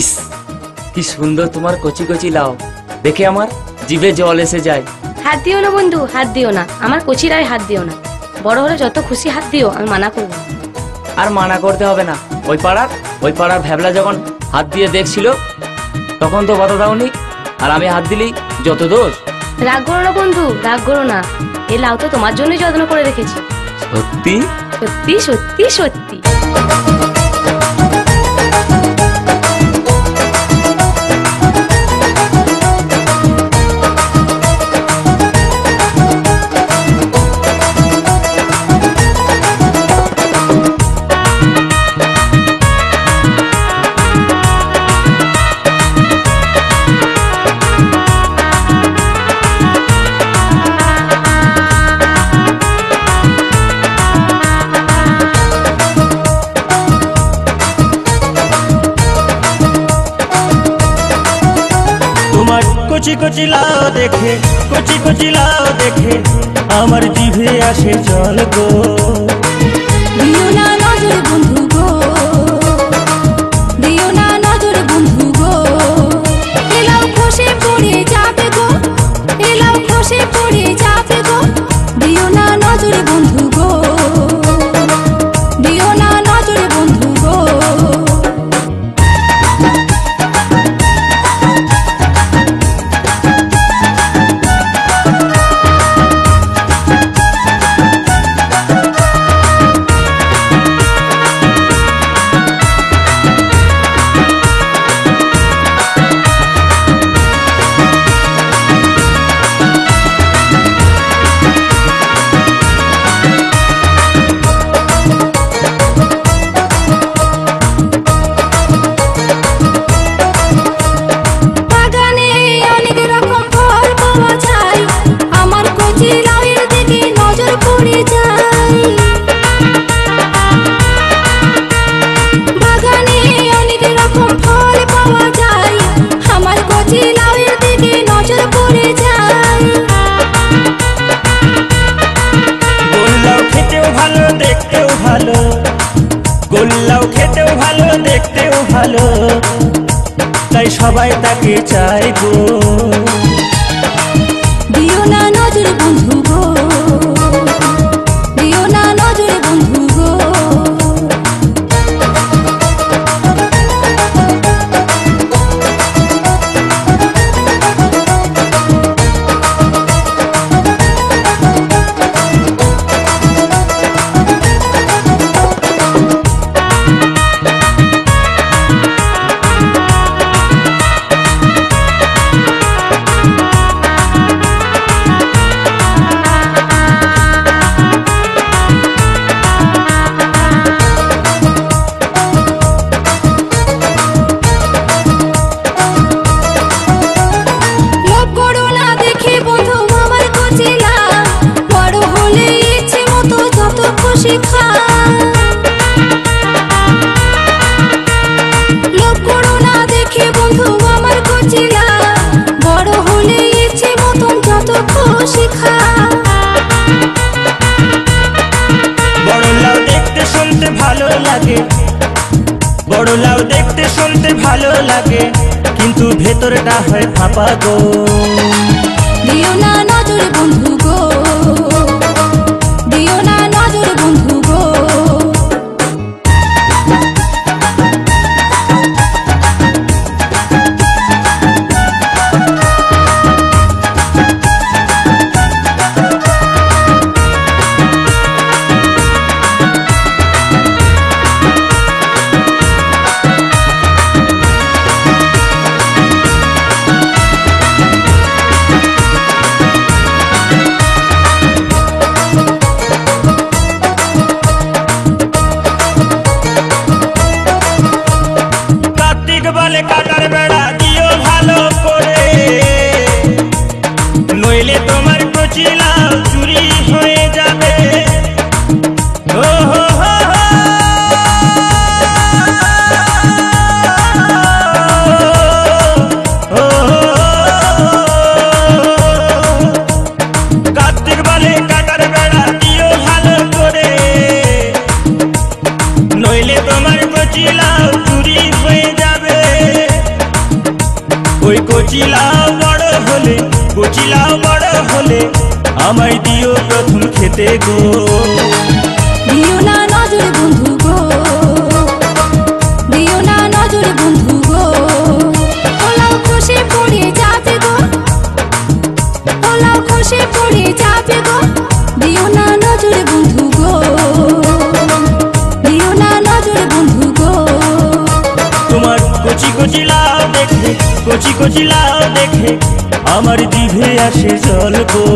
ইস, কি সুন্দর তোমার কচি কচি লাউ, দেখে আমার জিভে জল এসে যায়। হাত দিও না বন্ধু, হাত দিও না, আমার কচি লাউয়ে হাত দিও না। বড় হলে যত খুশি হাত দিও, আমি মানা করবো। আর মানা করতে হবে না, ওই পাড়ার ভ্যাবলা যখন হাত দিয়ে দেখছিল তখন তো বাধা দাওনি, আর আমি হাত দিলি যত দোষ। রাগ করো না বন্ধু, রাগ করো না, এই লাউ তো তোমার জন্যই যত্ন করে রেখেছি। সত্যি সত্যি সত্যি সত্যি। কচি কচি লাউ দেখে, কচি কচি লাউ দেখে আমার জিভে আসে জল গো। দিও না নজর বন্ধু গো, দিও না নজর বন্ধু গো, এলাও খসে পড়ে যাবে গো, এলাও খসে পড়ে যাবে গো, দিও না নজর বন্ধু গো, দিও না নজর বন্ধু গো। গোল্লাও খেতেও ভালো, দেখতেও ভালো, তাই সবাই তাকে চাই গো। দিও না নজর বন্ধু গো, দিও না নজর বন্ধু গো। লোভ করো না দেখে বন্ধু আমার কচিলা, বড় হলে ইচ্ছে মতন যত খুশি খা। বড় লাউ দেখতে শুনতে ভালো লাগে, বড় লাউ দেখতে শুনতে ভালো লাগে, কিন্তু ভেতরটা হয় ফাঁপা গো। দিও না নজর বন্ধু গো, দিও না নজর বন্ধু গো। কাটার বেড়া দিও ভালো করে, নইলে তোমার কচি লাউ চুরি হয়ে যাবে। ও হো হো হো, ও কার্তিক বলে কাটার বেড়া দিও ভালো করে, নইলে তোমার কচি লাউ চুরি হয়ে যাবে। কচিলাও বড় হলে, কচিলাও বড় হলে আমায় দিও প্রথম খেতে গো। দিও না নজর বন্ধু গো, দিও না নজর বন্ধু গো, পোলাও খসে পড়ে যাবে গো, পোলাও খসে পড়ে যাবে গো, দিও না নজর বন্ধু গো, দিও না নজর বন্ধু গো। তোমার কচি কচি লাউ দেখে, কচি কচি লাউ দেখে আমার জিভে আসে জল গো।